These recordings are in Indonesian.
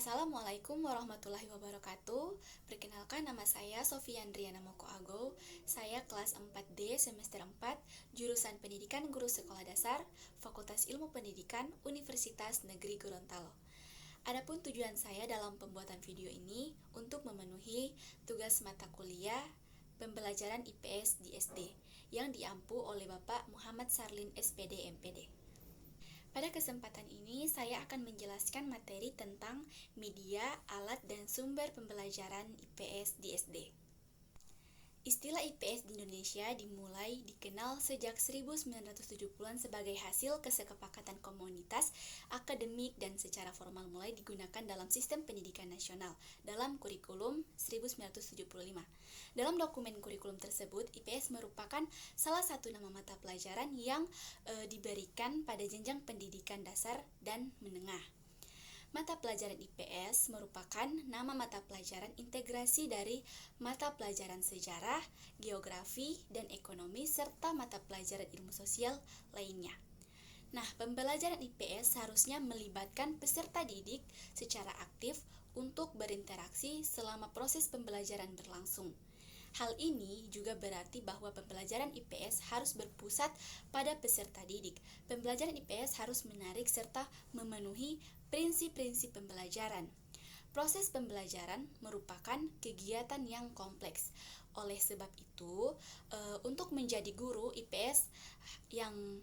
Assalamualaikum warahmatullahi wabarakatuh. Perkenalkan, nama saya Sofiandriana Moko Ago. Saya kelas 4D semester 4, jurusan Pendidikan Guru Sekolah Dasar, Fakultas Ilmu Pendidikan, Universitas Negeri Gorontalo. Adapun tujuan saya dalam pembuatan video ini untuk memenuhi tugas mata kuliah pembelajaran IPS di SD yang diampu oleh Bapak Muhammad Sarlin SPD MPD. Pada kesempatan ini, saya akan menjelaskan materi tentang media, alat, dan sumber pembelajaran IPS di SD. Istilah IPS di Indonesia dimulai dikenal sejak 1970-an sebagai hasil kesepakatan komunitas, akademik, dan secara formal mulai digunakan dalam sistem pendidikan nasional dalam kurikulum 1975. Dalam dokumen kurikulum tersebut, IPS merupakan salah satu nama mata pelajaran yang diberikan pada jenjang pendidikan dasar dan menengah. Mata pelajaran IPS merupakan nama mata pelajaran integrasi dari mata pelajaran sejarah, geografi, dan ekonomi, serta mata pelajaran ilmu sosial lainnya. Nah, pembelajaran IPS seharusnya melibatkan peserta didik secara aktif untuk berinteraksi selama proses pembelajaran berlangsung. Hal ini juga berarti bahwa pembelajaran IPS harus berpusat pada peserta didik. Pembelajaran IPS harus menarik serta memenuhi prinsip-prinsip pembelajaran. Proses pembelajaran merupakan kegiatan yang kompleks. Oleh sebab itu, untuk menjadi guru IPS yang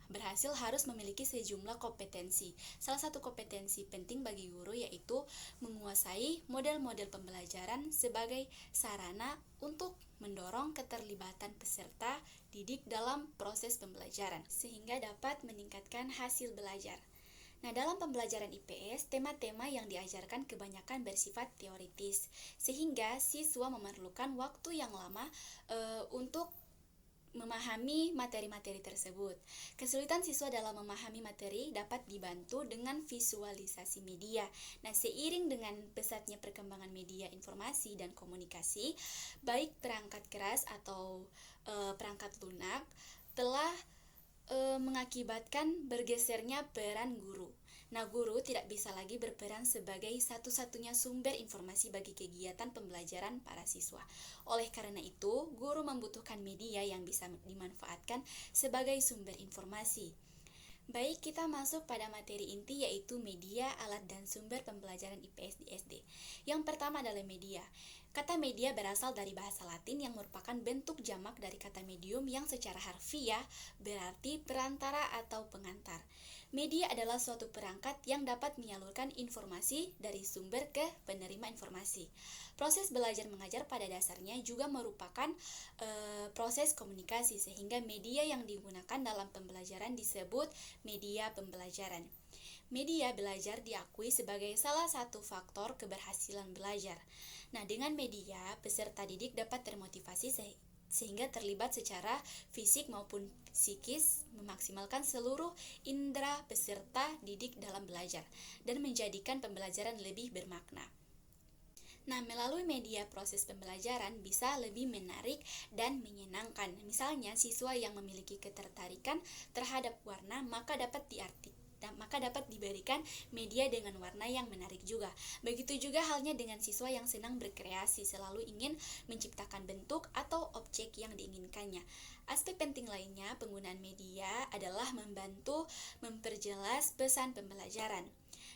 berhasil harus memiliki sejumlah kompetensi. Salah satu kompetensi penting bagi guru yaitu menguasai model-model pembelajaran sebagai sarana untuk mendorong keterlibatan peserta didik dalam proses pembelajaran sehingga dapat meningkatkan hasil belajar. Nah, dalam pembelajaran IPS, tema-tema yang diajarkan kebanyakan bersifat teoritis, sehingga siswa memerlukan waktu yang lama untuk memahami materi-materi tersebut. Kesulitan siswa dalam memahami materi dapat dibantu dengan visualisasi media. Nah, seiring dengan pesatnya perkembangan media informasi dan komunikasi, baik perangkat keras atau perangkat lunak telah mengakibatkan bergesernya peran guru. Nah, guru tidak bisa lagi berperan sebagai satu-satunya sumber informasi bagi kegiatan pembelajaran para siswa. Oleh karena itu, guru membutuhkan media yang bisa dimanfaatkan sebagai sumber informasi. Baik, kita masuk pada materi inti yaitu media, alat, dan sumber pembelajaran IPS di SD. Yang pertama adalah media. Kata media berasal dari bahasa Latin yang merupakan bentuk jamak dari kata medium yang secara harfiah berarti perantara atau pengantar. Media adalah suatu perangkat yang dapat menyalurkan informasi dari sumber ke penerima informasi. Proses belajar mengajar pada dasarnya juga merupakan proses komunikasi, sehingga media yang digunakan dalam pembelajaran disebut media pembelajaran. Media belajar diakui sebagai salah satu faktor keberhasilan belajar. Nah, dengan media, peserta didik dapat termotivasi sehingga terlibat secara fisik maupun psikis, memaksimalkan seluruh indera peserta didik dalam belajar dan menjadikan pembelajaran lebih bermakna. Nah, melalui media proses pembelajaran bisa lebih menarik dan menyenangkan. Misalnya, siswa yang memiliki ketertarikan terhadap warna maka dapat diberikan media dengan warna yang menarik juga. Begitu juga halnya dengan siswa yang senang berkreasi, selalu ingin menciptakan bentuk atau objek yang diinginkannya. Aspek penting lainnya penggunaan media adalah membantu memperjelas pesan pembelajaran.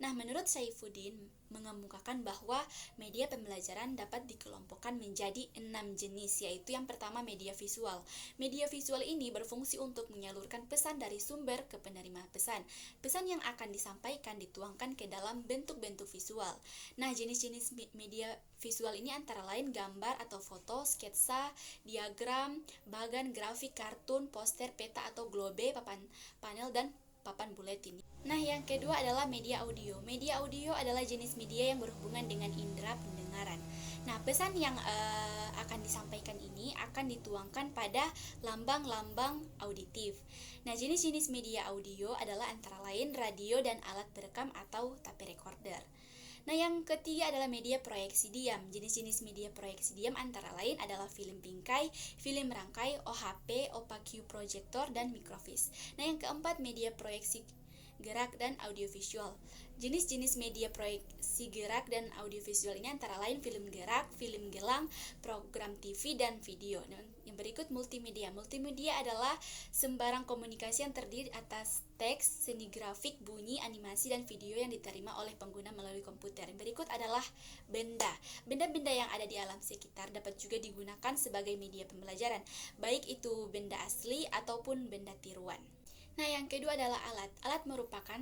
Nah, menurut Saifuddin mengemukakan bahwa media pembelajaran dapat dikelompokkan menjadi 6 jenis, yaitu yang pertama media visual. Media visual ini berfungsi untuk menyalurkan pesan dari sumber ke penerima pesan. Pesan yang akan disampaikan dituangkan ke dalam bentuk-bentuk visual. Nah, jenis-jenis media visual ini antara lain gambar atau foto, sketsa, diagram, bagan, grafik, kartun, poster, peta atau globe, papan panel, dan papan buletin. Nah, yang kedua adalah media audio. Media audio adalah jenis media yang berhubungan dengan indera pendengaran. Nah, pesan yang akan disampaikan ini akan dituangkan pada lambang-lambang auditif. Nah, jenis-jenis media audio adalah antara lain radio dan alat perekam atau tape recorder. Nah, yang ketiga adalah media proyeksi diam. Jenis-jenis media proyeksi diam antara lain adalah film bingkai, film rangkai, OHP, opaque projector, dan microfiche. Nah, yang keempat media proyeksi gerak, dan audiovisual. Jenis-jenis media proyeksi gerak dan audiovisual ini antara lain film gerak, film gelang, program TV, dan video. Dan yang berikut multimedia. Multimedia adalah sembarang komunikasi yang terdiri atas teks, seni grafik, bunyi, animasi, dan video yang diterima oleh pengguna melalui komputer. Yang berikut adalah benda. Benda-benda yang ada di alam sekitar dapat juga digunakan sebagai media pembelajaran, baik itu benda asli ataupun benda tiruan. Nah, yang kedua adalah alat. Alat merupakan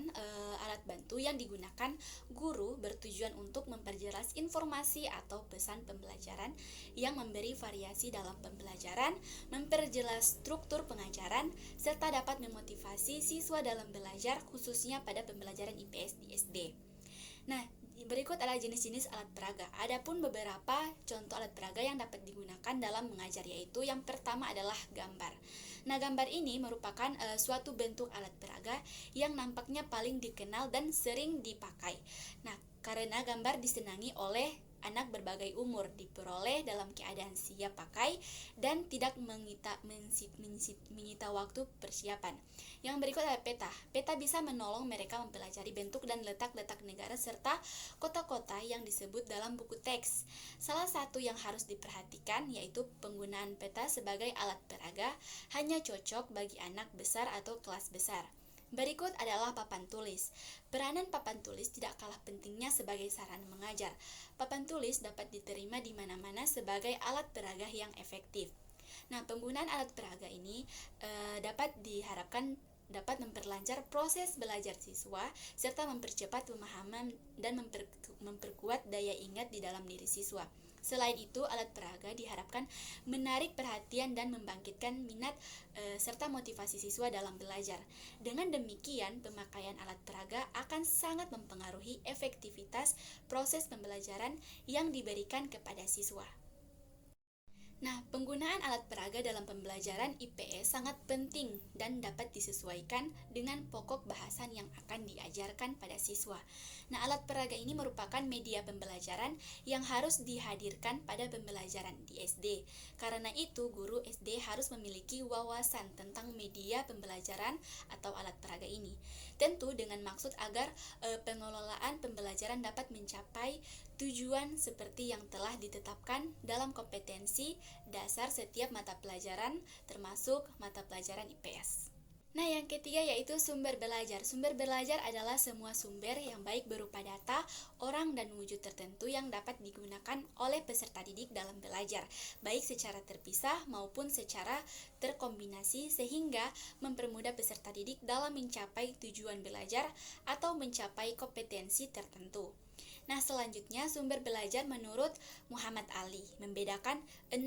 alat bantu yang digunakan guru bertujuan untuk memperjelas informasi atau pesan pembelajaran yang memberi variasi dalam pembelajaran, memperjelas struktur pengajaran, serta dapat memotivasi siswa dalam belajar khususnya pada pembelajaran IPS di SD. Nah, berikut adalah jenis-jenis alat peraga. Adapun beberapa contoh alat peraga yang dapat digunakan dalam mengajar, yaitu yang pertama adalah gambar. Nah, gambar ini merupakan suatu bentuk alat peraga yang nampaknya paling dikenal dan sering dipakai. Nah, karena gambar disenangi oleh anak berbagai umur, diperoleh dalam keadaan siap pakai dan tidak menyita waktu persiapan. Yang berikut adalah peta. Peta bisa menolong mereka mempelajari bentuk dan letak-letak negara serta kota-kota yang disebut dalam buku teks. Salah satu yang harus diperhatikan yaitu penggunaan peta sebagai alat peraga hanya cocok bagi anak besar atau kelas besar. Berikut adalah papan tulis. Peranan papan tulis tidak kalah pentingnya sebagai sarana mengajar. Papan tulis dapat diterima di mana-mana sebagai alat peraga yang efektif. Nah, penggunaan alat peraga ini dapat diharapkan dapat memperlancar proses belajar siswa serta mempercepat pemahaman dan memperkuat daya ingat di dalam diri siswa. Selain itu, alat peraga diharapkan menarik perhatian dan membangkitkan minat serta motivasi siswa dalam belajar. Dengan demikian, pemakaian alat peraga akan sangat mempengaruhi efektivitas proses pembelajaran yang diberikan kepada siswa. Nah, penggunaan alat peraga dalam pembelajaran IPS sangat penting dan dapat disesuaikan dengan pokok bahasan yang akan diajarkan pada siswa. Nah, alat peraga ini merupakan media pembelajaran yang harus dihadirkan pada pembelajaran di SD. Karena itu, guru SD harus memiliki wawasan tentang media pembelajaran atau alat peraga ini. Tentu dengan maksud agar pengelolaan pembelajaran dapat mencapai tujuan seperti yang telah ditetapkan dalam kompetensi dasar setiap mata pelajaran, termasuk mata pelajaran IPS. Nah, yang ketiga yaitu sumber belajar. Sumber belajar adalah semua sumber yang baik berupa data, orang, dan wujud tertentu yang dapat digunakan oleh peserta didik dalam belajar, baik secara terpisah maupun secara terkombinasi sehingga mempermudah peserta didik dalam mencapai tujuan belajar atau mencapai kompetensi tertentu. Nah, selanjutnya sumber belajar menurut Muhammad Ali membedakan 6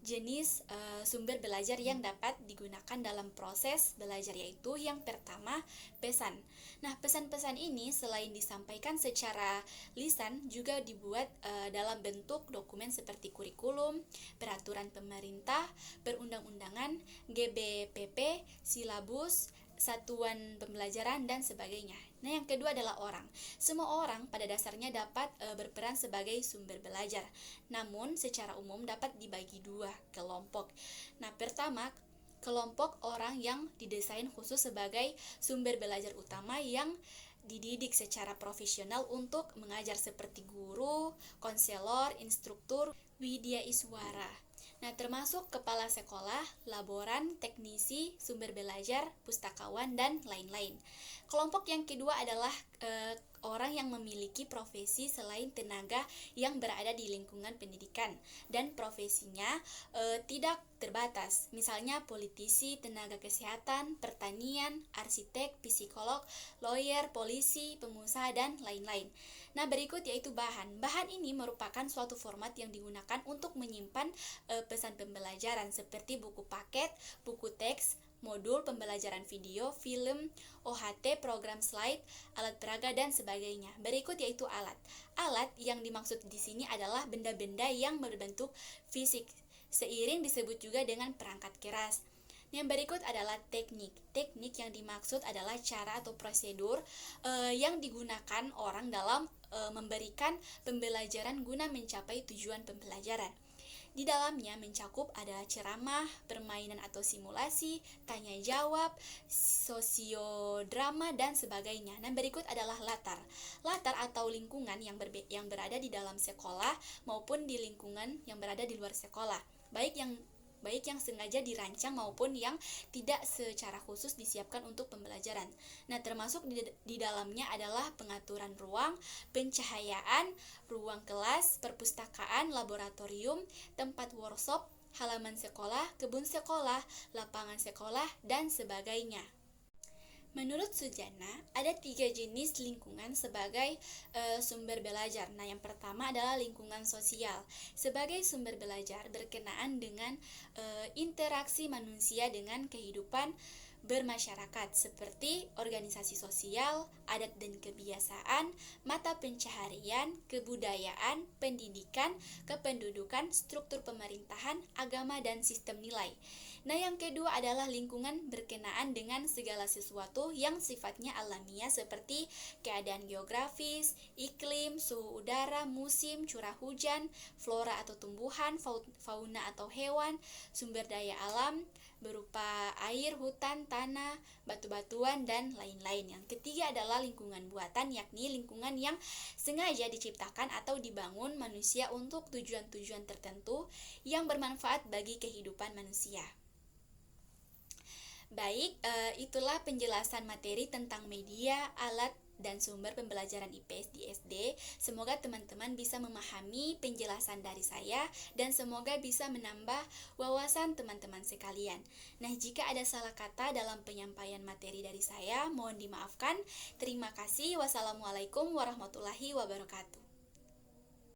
jenis sumber belajar yang dapat digunakan dalam proses belajar, yaitu yang pertama, pesan. Nah, pesan-pesan ini selain disampaikan secara lisan juga dibuat dalam bentuk dokumen seperti kurikulum, peraturan pemerintah, perundang-undangan, GBPP, silabus, satuan pembelajaran, dan sebagainya. Nah, yang kedua adalah orang. Semua orang pada dasarnya dapat berperan sebagai sumber belajar, namun secara umum dapat dibagi dua kelompok. Nah, pertama, kelompok orang yang didesain khusus sebagai sumber belajar utama yang dididik secara profesional untuk mengajar seperti guru, konselor, instruktur, widya iswara. Nah, termasuk kepala sekolah, laboran, teknisi, sumber belajar, pustakawan, dan lain-lain. Kelompok yang kedua adalah orang yang memiliki profesi selain tenaga yang berada di lingkungan pendidikan dan profesinya tidak terbatas. Misalnya politisi, tenaga kesehatan, pertanian, arsitek, psikolog, lawyer, polisi, pengusaha, dan lain-lain. Nah, berikut yaitu bahan. Bahan ini merupakan suatu format yang digunakan untuk menyimpan pesan pembelajaran seperti buku paket, buku teks, modul pembelajaran video, film, OHT, program slide, alat peraga, dan sebagainya. Berikut yaitu alat. Alat yang dimaksud di sini adalah benda-benda yang berbentuk fisik. Seiring disebut juga dengan perangkat keras. Yang berikut adalah teknik. Teknik yang dimaksud adalah cara atau prosedur yang digunakan orang dalam memberikan pembelajaran guna mencapai tujuan pembelajaran. Di dalamnya mencakup ada ceramah, permainan atau simulasi, tanya jawab, sosiodrama, dan sebagainya. Nah, berikut adalah latar. Latar atau lingkungan yang berada di dalam sekolah maupun di lingkungan yang berada di luar sekolah. Baik yang sengaja dirancang maupun yang tidak secara khusus disiapkan untuk pembelajaran. Nah, termasuk di dalamnya adalah pengaturan ruang, pencahayaan, ruang kelas, perpustakaan, laboratorium, tempat workshop, halaman sekolah, kebun sekolah, lapangan sekolah, dan sebagainya. Menurut Sujana, ada 3 jenis lingkungan sebagai sumber belajar. Nah, yang pertama adalah lingkungan sosial. Sebagai sumber belajar berkenaan dengan interaksi manusia dengan kehidupan bermasyarakat seperti organisasi sosial, adat dan kebiasaan, mata pencaharian, kebudayaan, pendidikan, kependudukan, struktur pemerintahan, agama, dan sistem nilai. Nah, yang kedua adalah lingkungan berkenaan dengan segala sesuatu yang sifatnya alamiah seperti keadaan geografis, iklim, suhu udara, musim, curah hujan, flora atau tumbuhan, fauna atau hewan, sumber daya alam berupa air, hutan, tanah, batu-batuan, dan lain-lain. Yang ketiga adalah lingkungan buatan, yakni lingkungan yang sengaja diciptakan atau dibangun manusia untuk tujuan-tujuan tertentu yang bermanfaat bagi kehidupan manusia. Baik, itulah penjelasan materi tentang media, alat, dan sumber pembelajaran IPS di SD. Semoga teman-teman bisa memahami penjelasan dari saya dan semoga bisa menambah wawasan teman-teman sekalian. Nah, jika ada salah kata dalam penyampaian materi dari saya, mohon dimaafkan. Terima kasih. Wassalamualaikum warahmatullahi wabarakatuh.